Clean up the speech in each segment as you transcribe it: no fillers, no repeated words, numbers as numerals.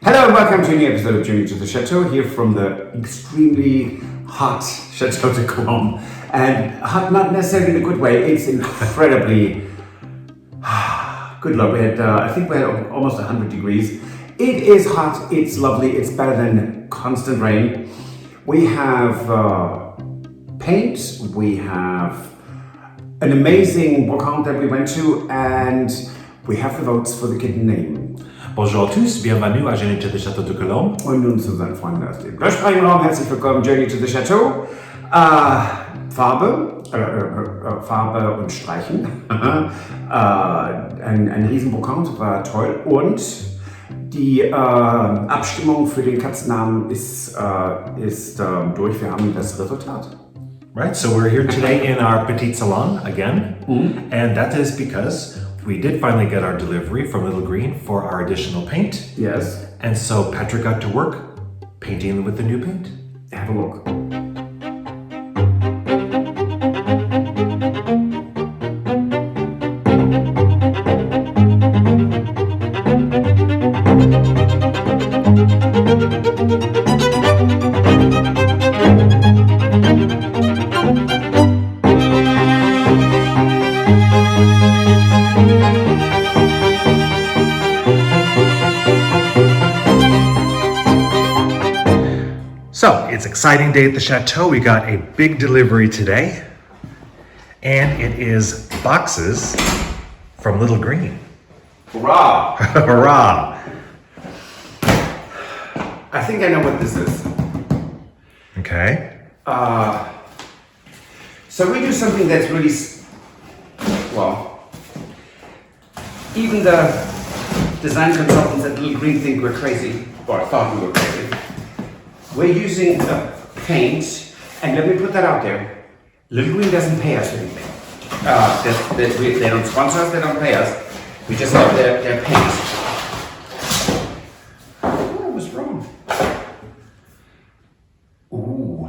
Hello and welcome to a new episode of Journey to the Chateau, here from the extremely hot Chateau de Cologne. And hot not necessarily in a good way, it's incredibly good luck. I think we had almost 100 degrees. It is hot, it's lovely, it's better than constant rain. We have paint, we have an amazing brocante that we went to, and we have the votes for the kitten name. Bonjour à tous, bienvenue à Journey to the Château de Cologne. Und nun zu seinen Freunden aus dem deutschsprachigen Raum. Herzlich willkommen, Journey to the Chateau. Farbe und Streichen. ein Riesenbrocante, war toll. Und die Abstimmung für den Katzennamen ist durch. Wir haben das Resultat. Right, so we're here today in our Petit Salon again, and that is because we did finally get our delivery from Little Greene for our additional paint. Yes. And so Patrick got to work painting with the new paint. Have a look. So, it's an exciting day at the Chateau. We got a big delivery today, and it is boxes from Little Greene. Hurrah! Hurrah! I think I know what this is. Okay. So we do something that's really, well, even the design consultants at Little Greene think we're crazy, or thought we were crazy. We're using the paint, and let me put that out there. Little Greene doesn't pay us anything. They don't sponsor us, they don't pay us. We just have their paint. Oh, I was wrong. Ooh,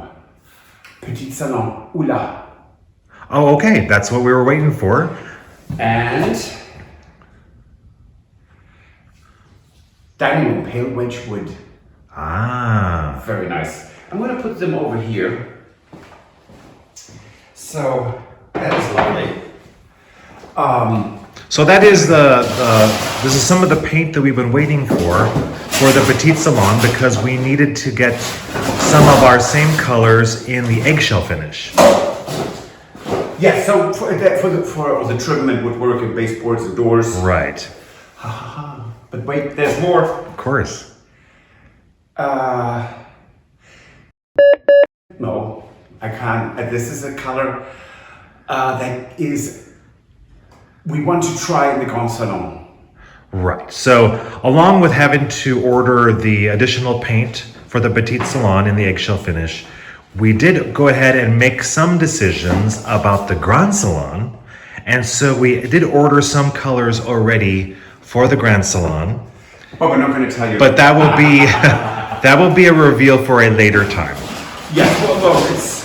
Petit Salon, oula. Oh, okay, that's what we were waiting for. And dining room, pale wedge wood. Ah. Very nice. I'm going to put them over here. So that is lovely. So that is this is some of the paint that we've been waiting for the Petite Salon, because we needed to get some of our same colors in the eggshell finish. Yeah, so for the trim and woodwork and baseboards and doors. Right. But wait, there's more. Of course. No, I can't. This is a color that is, we want to try in the Grand Salon. Right. So along with having to order the additional paint for the Petite Salon in the eggshell finish, we did go ahead and make some decisions about the Grand Salon. And so we did order some colors already for the Grand Salon. But we're not going to tell you. But that will be that will be a reveal for a later time. Yes, well, it's,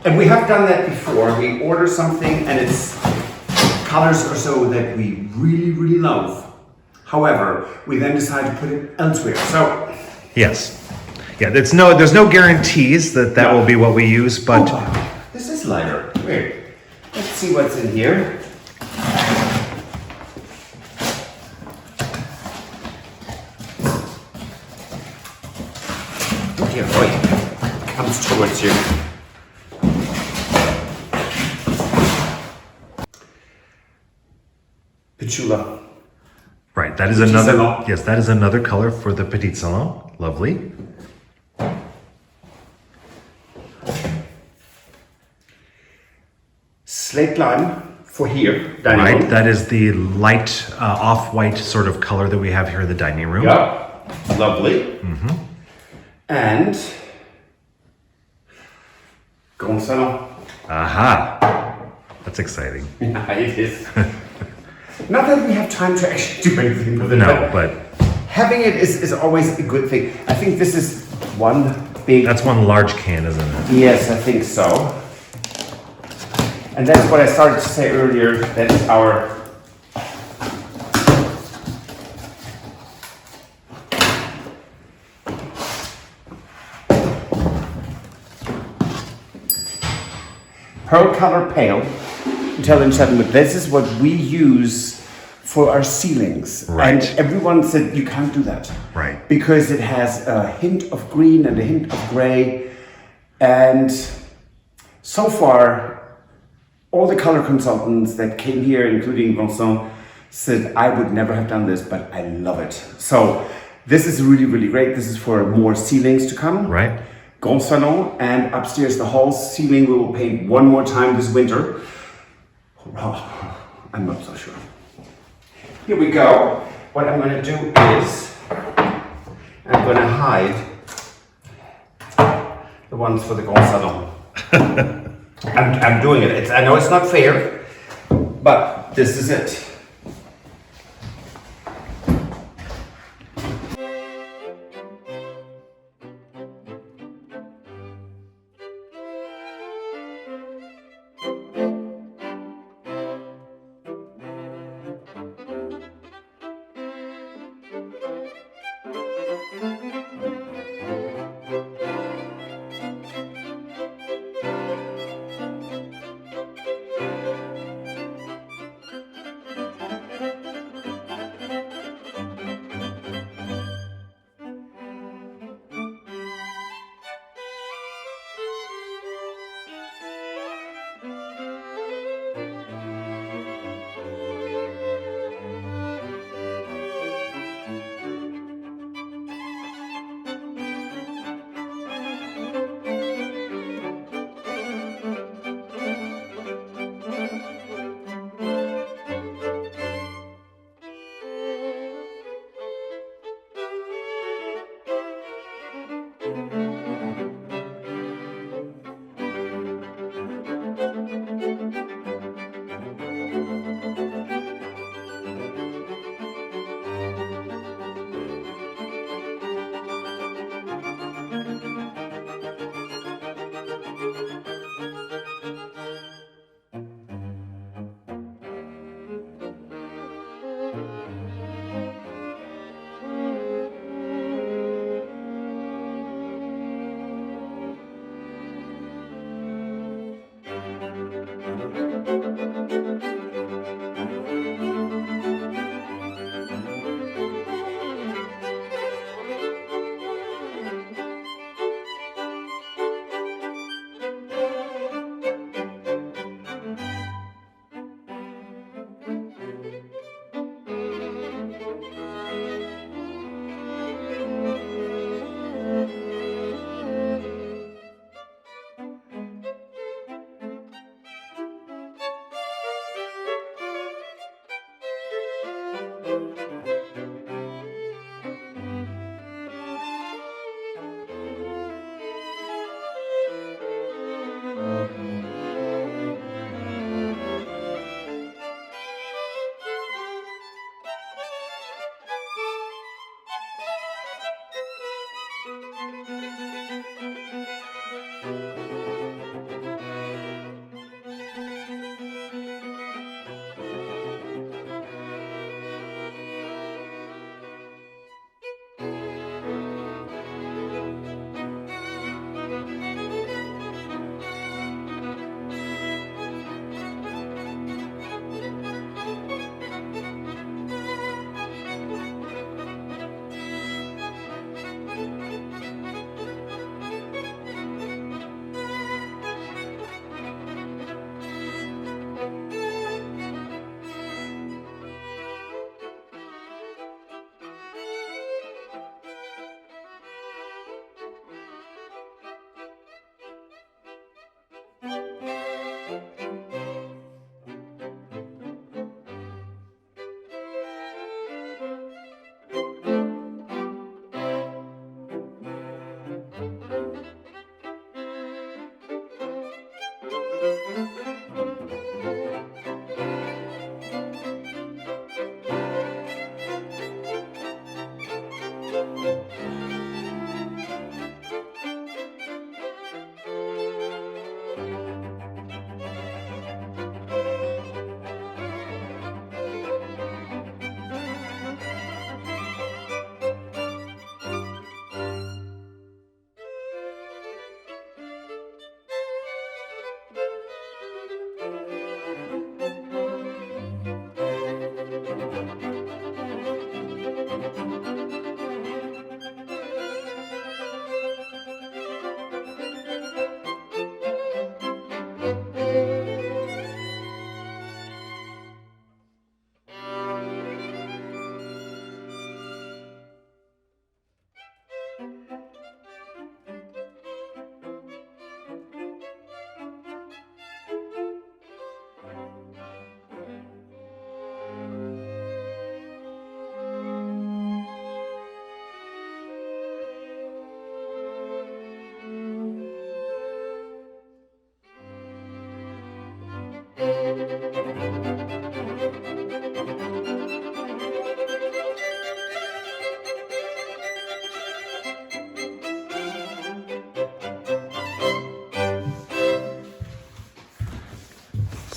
and we have done that before. We order something and it's colors or so that we really, really love. However, we then decide to put it elsewhere. So yes, yeah, there's no guarantees that will be what we use, but this is lighter. Wait, let's see what's in here. Here, wait, comes towards you. Petula. right, that is Petit another Salon. yes, that is another color for the Petite Salon. Lovely. Slate lime for here. Right, that is the light off-white sort of color that we have here in the dining room. Yep, lovely. And Grand Salon. Aha, that's exciting. Yeah, it is. Not that we have time to actually do anything with it. No, but having it is always a good thing. I think this is one big. that's one large can, isn't it? Yes, I think so. And that's what I started to say earlier. That's our pearl color pale Italian chestnut. This is what we use for our ceilings. Right. And everyone said you can't do that. Right. Because it has a hint of green and a hint of gray. And so far, all the color consultants that came here, including Vincent, said I would never have done this, but I love it. So this is really, really great. This is for more ceilings to come. Right. Grande Salon, and upstairs the hall ceiling we will paint one more time this winter. Oh, I'm not so sure. Here we go. What I'm going to do is I'm going to hide the ones for the Grande Salon. I'm doing it. I know it's not fair, but this is it.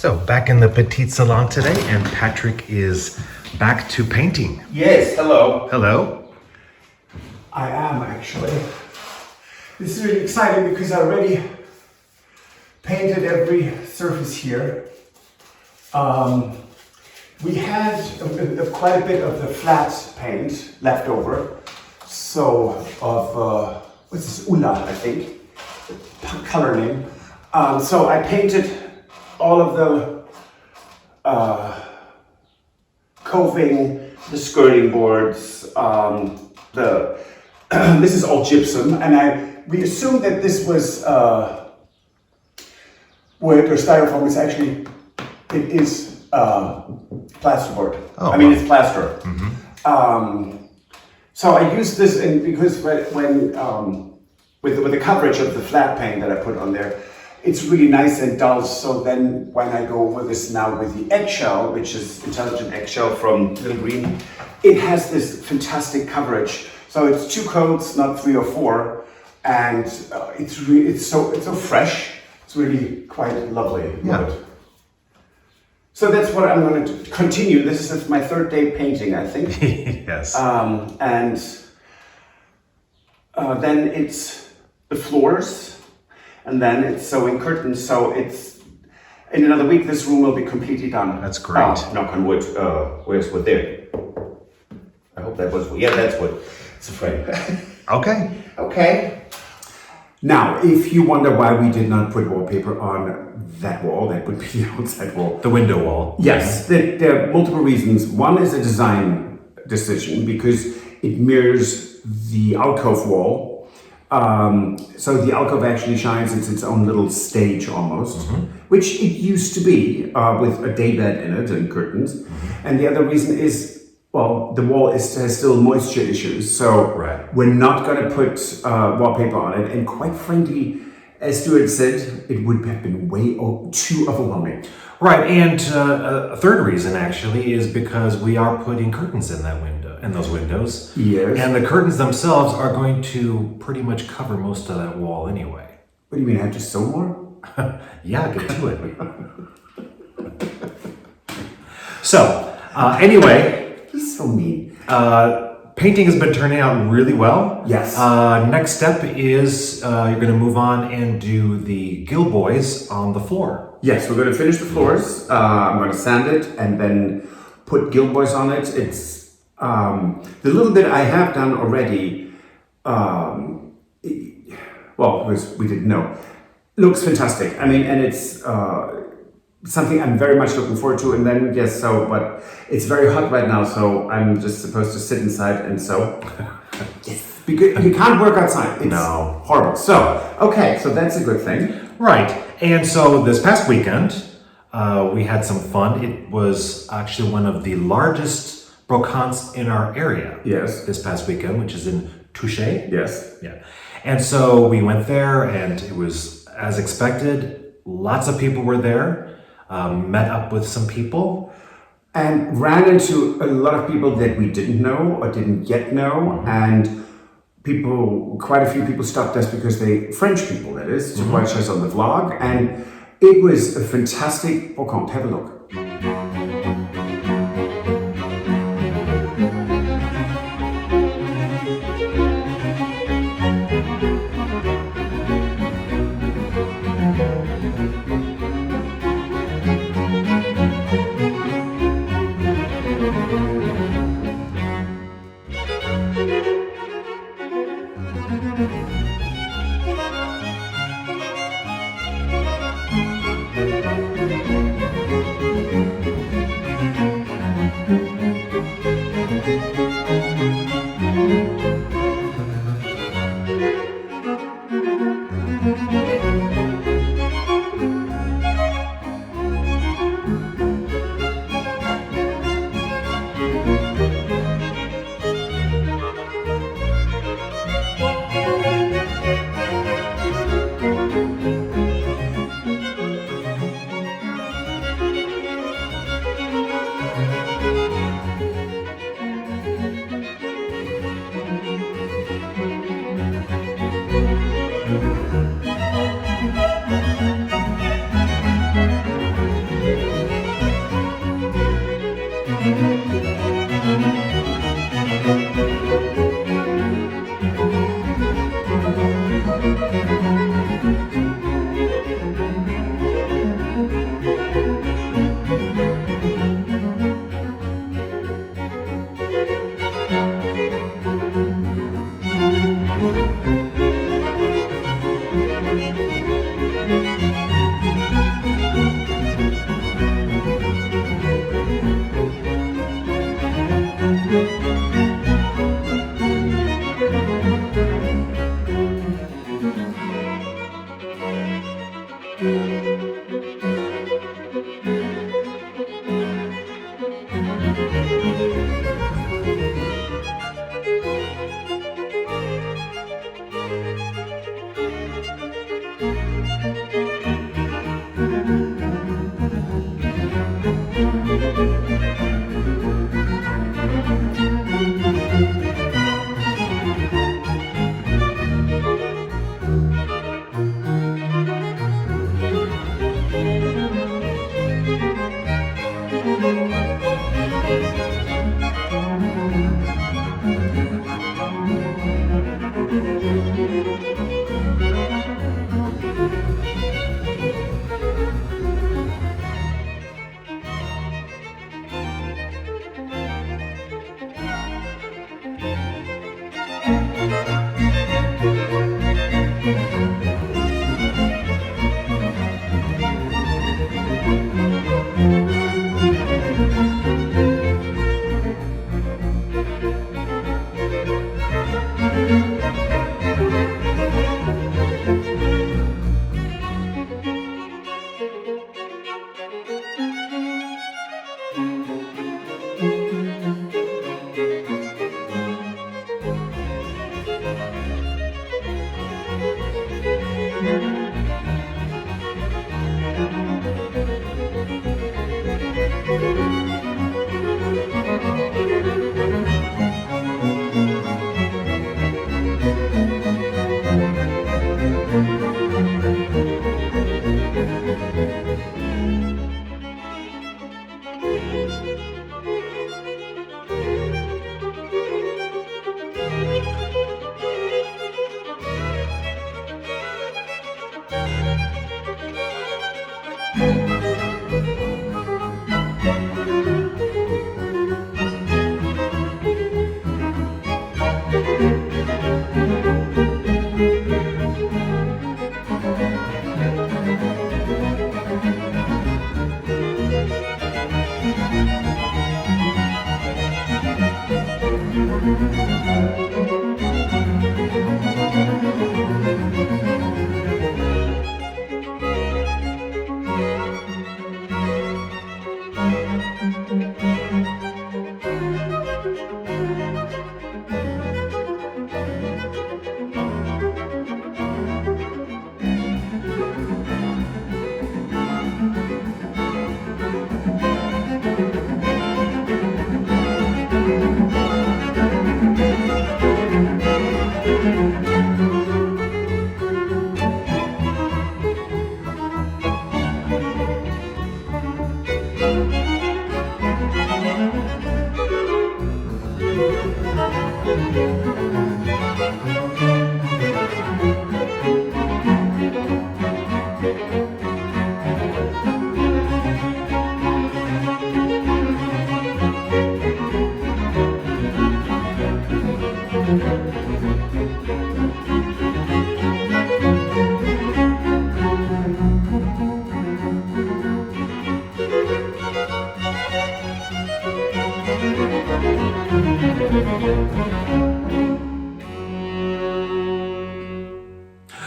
So back in the Petit Salon today, and Patrick is back to painting. Yes, hello. Hello. I am actually. This is really exciting because I already painted every surface here. We had quite a bit of the flat paint left over. So of, what's this, Ulla, I think, color name. So I painted all of the coving, the skirting boards, this is all gypsum, and we assumed that this was wood or styrofoam. It's actually, it is plasterboard. Oh, I mean, wow. it's plaster. So I used this because when with the coverage of the flat paint that I put on there, it's really nice and dull. So then when I go over this now with the eggshell, which is intelligent eggshell from Greene, it has this fantastic coverage. So it's 2 coats, not 3 or 4, and it's so fresh. It's really quite lovely. Yeah. So that's what I'm going to continue. This is my 3rd day painting, I think. Yes. And then it's the floors, and then it's sewing curtains. So it's in another week. This room will be completely done. That's great. Knock on wood. Where's wood there? I hope that was wood. Yeah, that's wood. It's a frame. Okay. Okay. Now, if you wonder why we did not put wallpaper on that wall, that would be the outside wall. The window wall. Yes, there are multiple reasons. One is a design decision because it mirrors the alcove wall. So the alcove actually shines. It's its own little stage almost, which it used to be with a daybed in it and curtains. And the other reason is, well, the wall has still moisture issues, so we're not going to put wallpaper on it. And quite frankly, as Stuart said, it would have been way too overwhelming. Right, and a third reason actually is because we are putting curtains in that window, in those windows. Yes. And the curtains themselves are going to pretty much cover most of that wall anyway. What do you mean, I have to sew more? Yeah, get to it. So, anyway. This is so mean. Painting has been turning out really well. Yes. Next step is you're going to move on and do the gilboys on the floor. Yes, we're going to finish the floors. I'm going to sand it and then put gilboys on it. It's the little bit I have done already. Because we didn't know, looks fantastic. I mean, and it's something I'm very much looking forward to. And then but it's very hot right now, so I'm just supposed to sit inside and sew. Yes, because you can't work outside. It's horrible. So okay, so that's a good thing. Right, and so this past weekend we had some fun. It was actually one of the largest brocantes in our area. Yes. This past weekend, which is in Touchay. Yes. Yeah, and so we went there, and it was as expected. Lots of people were there. Met up with some people. And ran into a lot of people that we didn't know or didn't yet know. And quite a few people stopped us because French people that is, to watch us on the vlog. And it was a fantastic brocante. Have a look.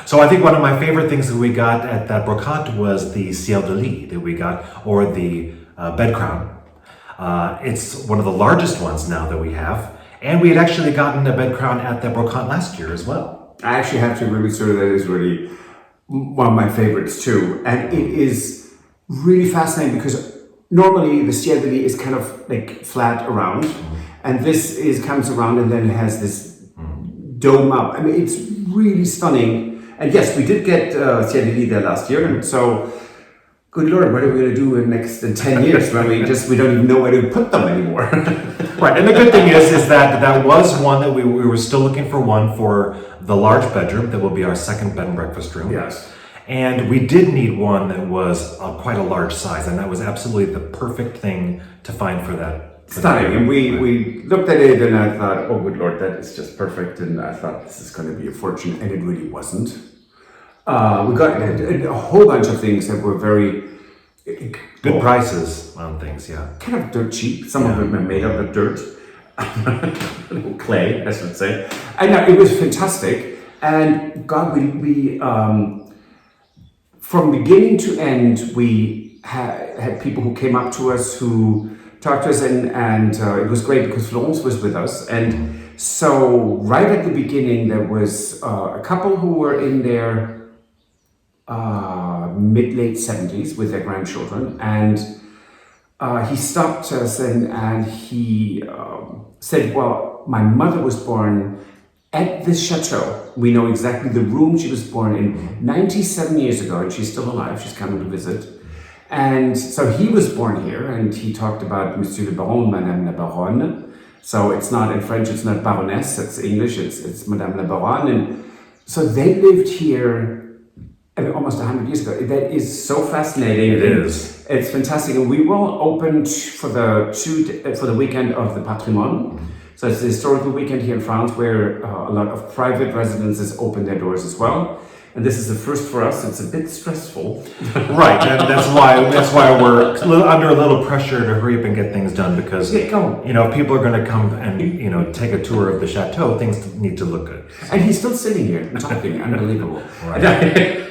So I think one of my favorite things that we got at that brocante was the ciel de lit that we got, or the bed crown. It's one of the largest ones now that we have, and we had actually gotten a bed crown at the brocante last year as well. I actually have to agree with Sir, that is really one of my favorites too. And it is really fascinating because normally the ciel de lit is kind of like flat around, and this comes around and then it has this dome up. I mean, it's really stunning. And yes, we did get ciel de lit there last year, and so, good Lord, what are we going to do in the next 10 years when we don't even know where to put them anymore? Right, and the good thing is that was one that we were still looking for one for the large bedroom that will be our second bed and breakfast room. Yes. And we did need one that was quite a large size, and that was absolutely the perfect thing to find for that. Stunning. And we looked at it and I thought, oh good Lord, that is just perfect. And I thought this is going to be a fortune, and it really wasn't. We got a whole bunch of things that were very good prices on things, yeah. Kind of dirt cheap. Some of them are made out of dirt. Clay, I should say. And it was fantastic. And God, we from beginning to end, we had people who came up to us who talked to us, and it was great because Florence was with us. And so right at the beginning, there was a couple who were in their mid-late 70s with their grandchildren, and he stopped us and he said, well, my mother was born at this chateau. We know exactly the room she was born in 97 years ago, and she's still alive. She's coming to visit. And so he was born here, and he talked about Monsieur le Baron, Madame la Baronne. So it's not in French, it's not Baroness, it's English, it's Madame la Baronne. And so they lived here almost 100 years ago. That is so fascinating. It is. It's fantastic. And we will open for the weekend of the Patrimoine. So it's the historical weekend here in France where a lot of private residences open their doors as well. And this is the first for us. It's a bit stressful. Right, and that's why we're under a little pressure to hurry up and get things done because people are going to come and take a tour of the chateau. Things need to look good. And he's still sitting here and talking. Unbelievable. Right.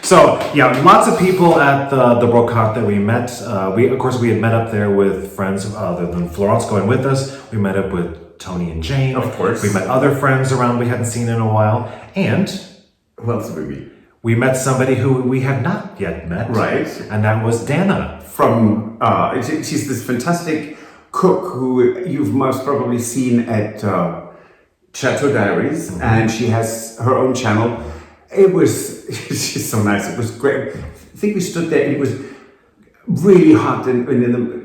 So yeah, lots of people at the Brocante that we met. We had met up there with friends other than Florence going with us. We met up with Tony and Jane. Of course. We met other friends around we hadn't seen in a while. And who else did we meet? We met somebody who we had not yet met. Right. And that was Dana. From, she's this fantastic cook who you've most probably seen at Chateau Diaries. Mm-hmm. And she has her own channel. She's so nice. It was great. I think we stood there and it was really hot in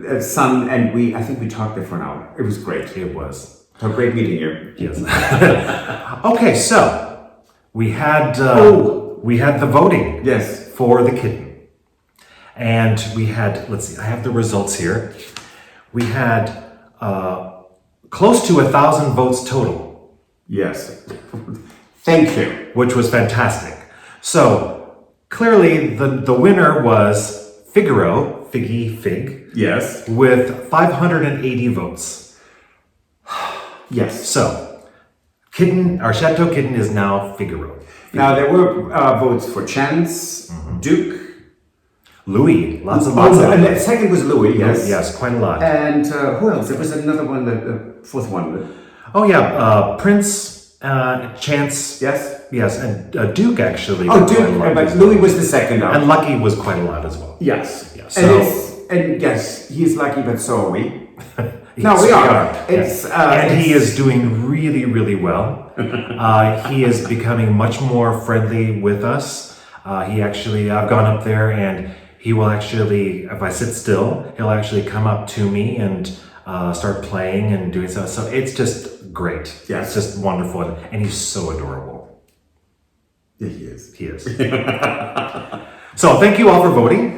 the sun, and I think we talked there for an hour. It was great. It was. A great meeting here. Yes. Okay, so we had the voting. Yes. For the kitten. And we had, let's see, I have the results here. We had close to 1,000 votes total. Yes. Thank you. Which was fantastic. So clearly the winner was Figaro, Fig. Yes. With 580 votes. Yes. So our Chateau kitten is now Figaro. Now there were votes for Chance, Duke, Louis. Lots of. And the second was Louis. Yes. Yes, quite a lot. And who else? There was another one, the fourth one. Oh yeah, Prince. Chance, yes, and Duke actually. Oh, Duke, but Louis was the second up. And Lucky was quite a lot as well. Yes, yes. And yes, he's lucky, but so are we. Yes, we are. It's and he is doing really, really well. He is becoming much more friendly with us. I've gone up there, and he will actually, if I sit still, he'll actually come up to me and start playing and doing stuff. So it's just great. Yeah, it's just wonderful, and he's so adorable. Yeah, he is. He is. So thank you all for voting.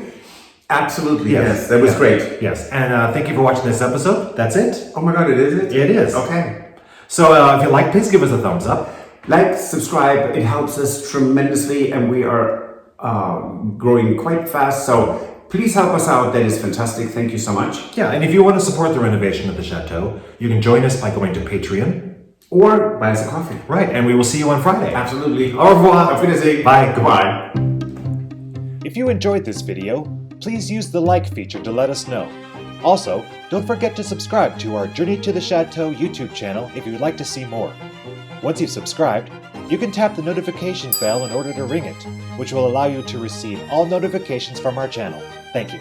Absolutely, yes. That was great. Yes, and thank you for watching this episode. That's it. Oh my God, it is it? It is. Okay. So if you like, please give us a thumbs up. Like, subscribe. It helps us tremendously, and we are growing quite fast. So please help us out. That is fantastic. Thank you so much. Yeah, and if you want to support the renovation of the Chateau, you can join us by going to Patreon. Or buy us a coffee. Right, and we will see you on Friday. Absolutely. Au revoir. Auf Wiedersehen. Bye. Goodbye. If you enjoyed this video, please use the like feature to let us know. Also, don't forget to subscribe to our Journey to the Chateau YouTube channel if you would like to see more. Once you've subscribed, you can tap the notification bell in order to ring it, which will allow you to receive all notifications from our channel. Thank you.